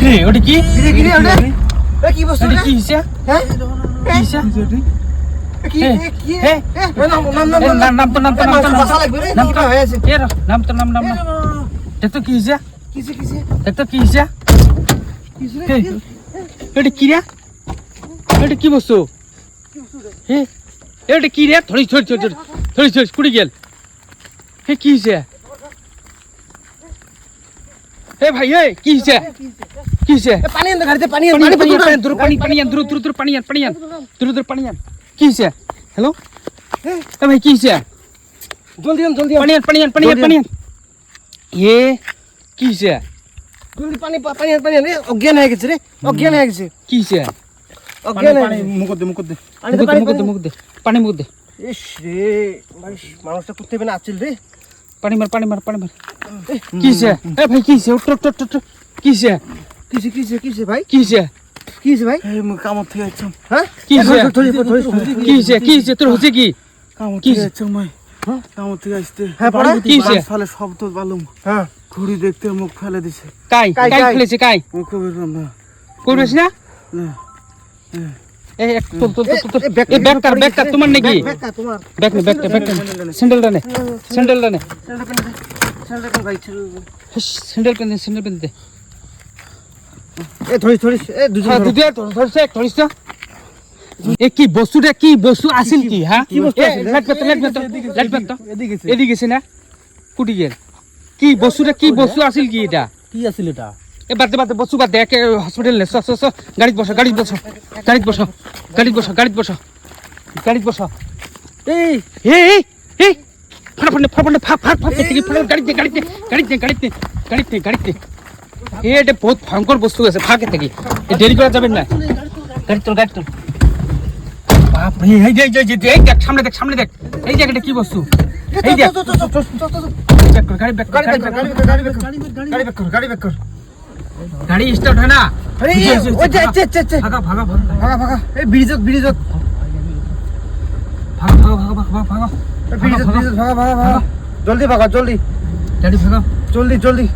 রে ওটা কি ওটা এ কি বস্তু এটা কি হিসা হ্যাঁ কি হিসা কি কি হে নাম নাম বাসা লাগবে রে নামটা হয়ে আছে এর নাম দেখ তো কি হিসা কিসে দেখ তো কি হিসা এটা কি রে এটা কি বস্তু হে এটা কি রে থড়ি কুড়ি গেল হে কি হিসা হে ভাই হে কি হিসা কি হিসা পানি আন গাড়িতে পানি পানি কি হিসা হ্যালো এ ভাই কি হিসা জলদি আন পানি আন এ কি হিসা জলদি পানি আন রে অজ্ঞান হয়ে গেছে কি হিসা অজ্ঞান মুখ দে পানি মুখ দে ইস রে ভাই মানুষটা করতে হবে না আছিল রে পানি মার কি হিসা এ ভাই কি হিসা উঠ কি হিসা কিসে ভাই কিসে ভাই এই মুখ কামত থেকে আইছম হ্যাঁ কিসে কিসে তোর হচ্ছে কি কামত কি? থেকে আইছম ভাই হ্যাঁ? কামত থেকে আসতে হ্যাঁ, পড়া? বাড়ি কিসে? ফেলে শব্দ পালুম হ্যাঁ ঘুড়ি দেখতে মুখ ফেলে দিছে কাই কাই। ফেলেছে কাই মুখ বেরলাম না করবেস না না এই এক তোল এ, ব্যাগ- এই ব্যাগ কার তোমার নাকি ব্যাগ কা তোমার ব্যাগ স্যান্ডেলটা নে স্যান্ডেল ভাই স্যান্ডেল পেন দে এ ধরিস এ দুজন হ্যাঁ ধরো। দুদিয়া ধরিস না এ কি বস্তু আছিল কি হ্যাঁ কি বস্তু আছিল? লাইট এদিকে গেছে না কুটি গেল কি বস্তু আছিল কি এটা কি আছিল এটা এ বাদ বস্তু বাদ দে হসপিটাল নে চ গাড়িত বস এই এটা বহুত ভয়ঙ্কর বস্তু আছে ফাঁকে থেকে দেরি করা যাবে না গাড়ি তোল বাপ রে এই দেখ সামনে দেখ এই জায়গাটা কি বস্তু এই দেখ গাড়ি ব্যাক কর গাড়ি স্টার্ট হয় না আরে ওই যে ভাগা এই ব্রিজত ভাগা ভাগা জলদি ভাগা গাড়ি ভাগা জলদি